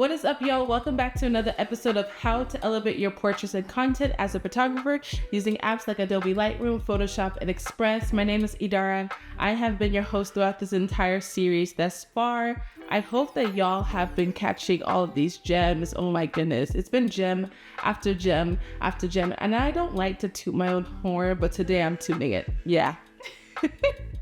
What is up, y'all? Welcome back to another episode of How to Elevate Your Portraits and Content as a Photographer using apps like Adobe Lightroom, Photoshop, and Express. My name is Idara. I have been your host throughout this entire series thus far. I hope that y'all have been catching all of these gems. Oh my goodness. It's been gem after gem after gem. And I don't like to toot my own horn, but today I'm tooting it. Yeah.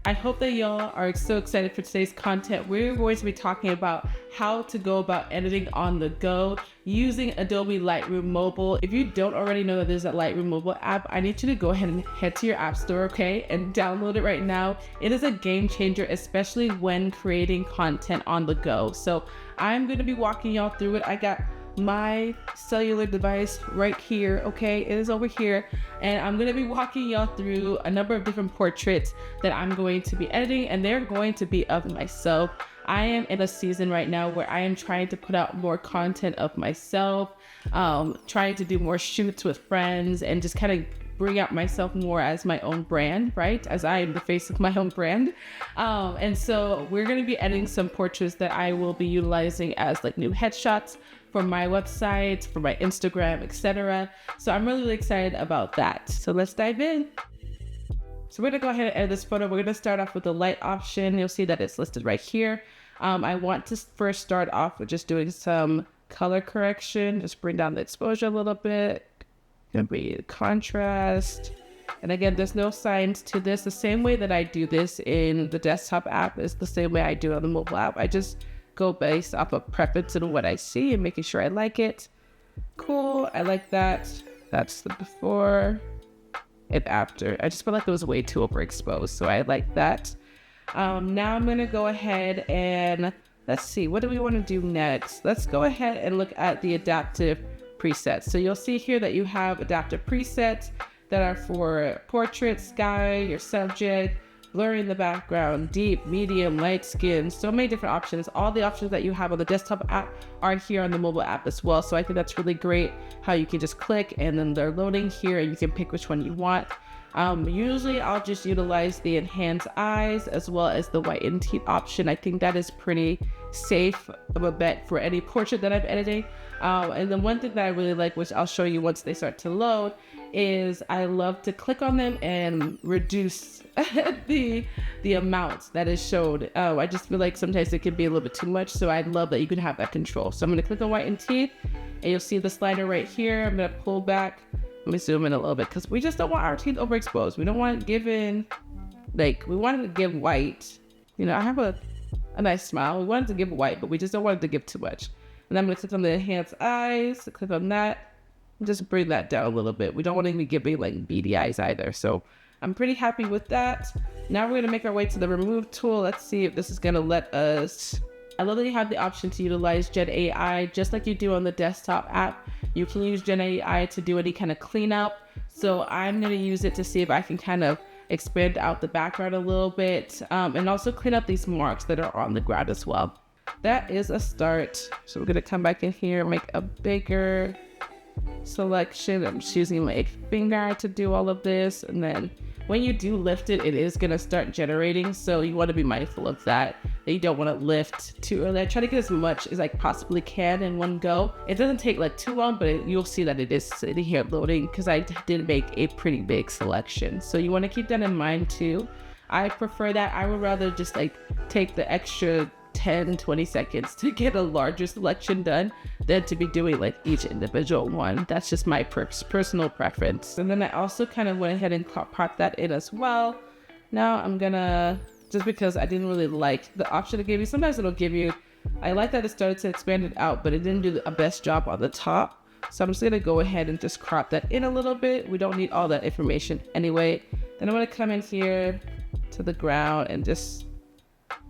I hope that y'all are so excited for today's content. We're going to be talking about how to go about editing on the go using Adobe Lightroom Mobile. If you don't already know that there's a Lightroom Mobile app, I need you to go ahead and head to your app store, okay, and download it right now. It is a game changer, especially when creating content on the go. So I'm going to be walking y'all through it. I got my cellular device right here, okay? It is over here, and I'm going to be walking y'all through a number of different portraits that I'm going to be editing, and they're going to be of myself. I am in a season right now where I am trying to put out more content of myself, trying to do more shoots with friends, and just kind of bring out myself more as my own brand, right? As I am the face of my own brand. And so we're going to be editing some portraits that I will be utilizing as like new headshots for my website, for my Instagram, etc. So I'm really excited about that. So let's dive in. So we're gonna go ahead and edit this photo. We're gonna start off with the light option. You'll see that it's listed right here. I want to first start off with just doing some color correction. Just bring down the exposure a little bit. Gonna be contrast. And again, there's no science to this. The same way that I do this in the desktop app is the same way I do it on the mobile app. I just go based off of preference and what I see and making sure I like it. Cool, I like that. That's the before and after. I just feel like it was way too overexposed, so I like that. Now I'm gonna go ahead and let's see, what do we want to do next? Let's go ahead and look at the adaptive presets. So you'll see here that you have adaptive presets that are for portrait, sky, your subject, blurring the background, deep, medium, light skin, so many different options. All the options that you have on the desktop app are here on the mobile app as well. So I think that's really great how you can just click and then they're loading here and you can pick which one you want. Usually I'll just utilize the enhance eyes as well as the whiten teeth option. I think that is pretty safe of a bet for any portrait that I'm editing. And then one thing that I really like, which I'll show you once they start to load, is I love to click on them and reduce the amount that is showed. I just feel like sometimes it can be a little bit too much, so I love that you can have that control. So I'm going to click on whiten teeth, and you'll see the slider right here. I'm going to pull back. Let me zoom in a little bit because we just don't want our teeth overexposed. We don't want it given, like, we want it to give white. You know, I have a nice smile. We want it to give white, but we just don't want it to give too much. And I'm going to click on the enhance eyes, click on that, and just bring that down a little bit. We don't want it to be giving like beady eyes either. So I'm pretty happy with that. Now we're going to make our way to the remove tool. Let's see if this is going to let us. I love that you have the option to utilize Gen AI just like you do on the desktop app. You can use Gen AI to do any kind of cleanup. So I'm going to use it to see if I can kind of expand out the background a little bit and also clean up these marks that are on the ground as well. That is a start. So we're going to come back in here, make a bigger selection. I'm just using my finger to do all of this, and then when you do lift it, it is going to start generating, so you want to be mindful of that you don't want to lift too early. I try to get as much as I possibly can in one go. It doesn't take like too long, but you'll see that it is sitting here loading because I did make a pretty big selection, so you want to keep that in mind too. I prefer that. I would rather just like take the extra 10-20 seconds to get a larger selection done than to be doing like each individual one. That's just my personal preference. And then I also kind of went ahead and popped that in as well. Now I'm gonna, just because I didn't really like the option to give you, sometimes it'll give you, I like that it started to expand it out, but it didn't do a best job on the top. So I'm just gonna go ahead and just crop that in a little bit. We don't need all that information anyway. Then I'm gonna come in here to the ground and just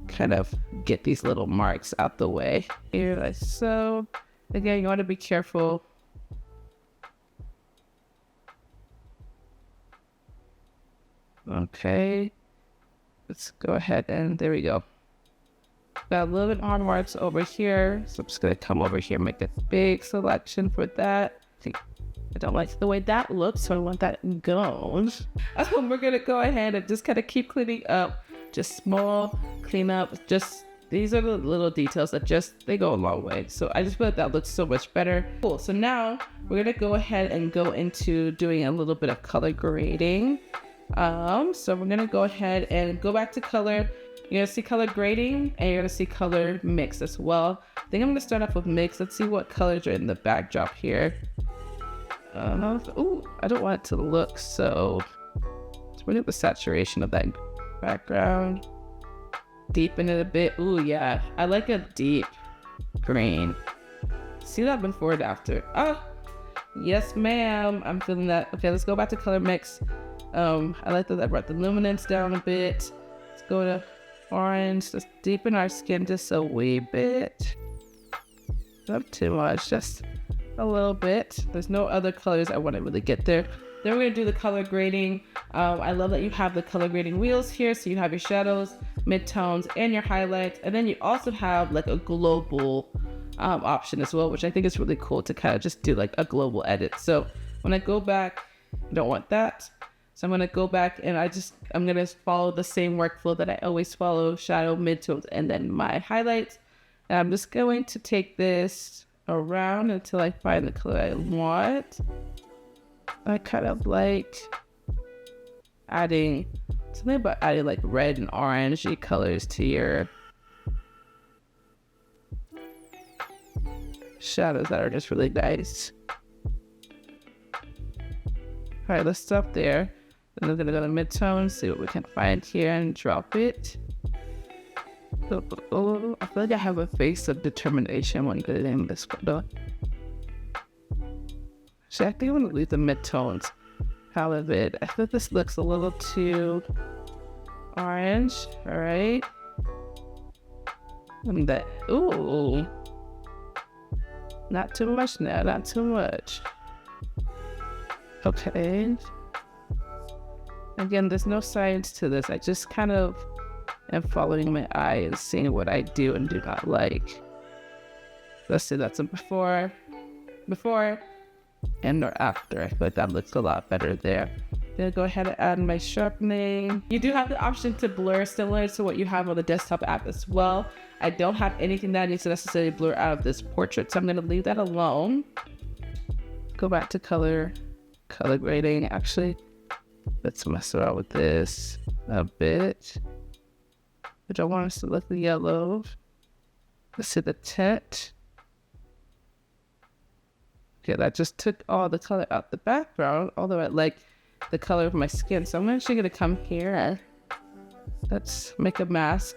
kind of get these little marks out the way here, like so. Again, you want to be careful. Okay, let's go ahead and there we go. Got a little bit more marks over here, so I'm just gonna come over here, make a big selection for that. I don't like the way that looks, so I want that gone. We're gonna go ahead and just kind of keep cleaning up. Just small cleanup, just These are the little details that they go a long way. So I just feel like that looks so much better. Cool. So now we're going to go ahead and go into doing a little bit of color grading. So we're going to go ahead and go back to color. You're going to see color grading and you're going to see color mix as well. I think I'm going to start off with mix. Let's see what colors are in the backdrop here. I don't want it to look so... Let's bring up the saturation of that background. Deepen it a bit. Ooh, yeah. I like a deep green. See that before and after. Oh, yes, ma'am. I'm feeling that. Okay, let's go back to color mix. I like that I brought the luminance down a bit. Let's go to orange. Let's deepen our skin just a wee bit. Not too much, just a little bit. There's no other colors I want to really get there. Then we're going to do the color grading. I love that you have the color grading wheels here. So you have your shadows, midtones, and your highlights. And then you also have like a global option as well, which I think is really cool to kind of just do like a global edit. So when I go back, I don't want that. So I'm going to go back and I'm going to follow the same workflow that I always follow: shadow, midtones, and then my highlights. And I'm just going to take this around until I find the color I want. I kind of like adding something about adding like red and orangey colors to your shadows that are just really nice. All right, let's stop there. Then we're gonna go to midtones, see what we can find here and drop it. I feel like I have a face of determination when getting this photo. So I think I want to leave the midtones out of it. I think this looks a little too orange. All right. And that, ooh. Not too much now, not too much. Okay. Again, there's no science to this. I just kind of am following my eye and seeing what I do and do not like. Let's see, that's a before, and or after. I feel like that looks a lot better there. Then go ahead and add my sharpening. You do have the option to blur similar to what you have on the desktop app as well. I don't have anything that needs to necessarily blur out of this portrait, so I'm going to leave that alone. Go back to color grading. Actually, let's mess around with this a bit. I don't want us to look yellow. Let's see the tint. Okay, that just took all the color out the background, although I like the color of my skin. So I'm actually going to come here and let's make a mask.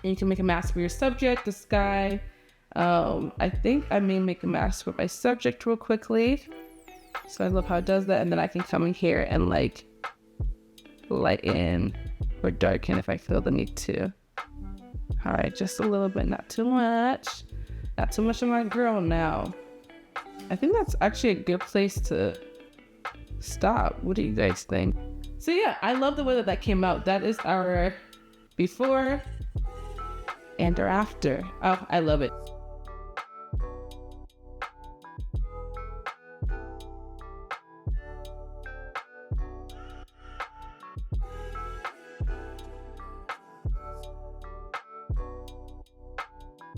And you can make a mask for your subject, the sky. I think I may make a mask for my subject real quickly. So I love how it does that. And then I can come in here and like lighten or darken if I feel the need to. All right, just a little bit, not too much. Not too much of my girl now. I think that's actually a good place to stop. What do you guys think? So yeah, I love the way that came out. That is our before and our after. Oh, I love it.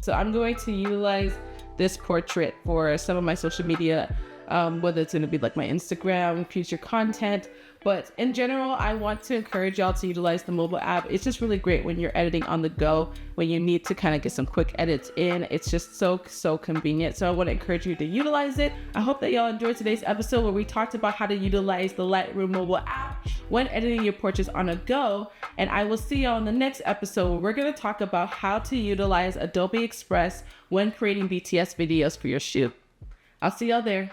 So I'm going to utilize this portrait for some of my social media, whether it's going to be like my Instagram, future content. But in general, I want to encourage y'all to utilize the mobile app. It's just really great when you're editing on the go, when you need to kind of get some quick edits in. It's just so convenient. So I want to encourage you to utilize it. I hope that y'all enjoyed today's episode where we talked about how to utilize the Lightroom mobile app when editing your portraits on a go. And I will see y'all in the next episode where we're going to talk about how to utilize Adobe Express when creating BTS videos for your shoot. I'll see y'all there.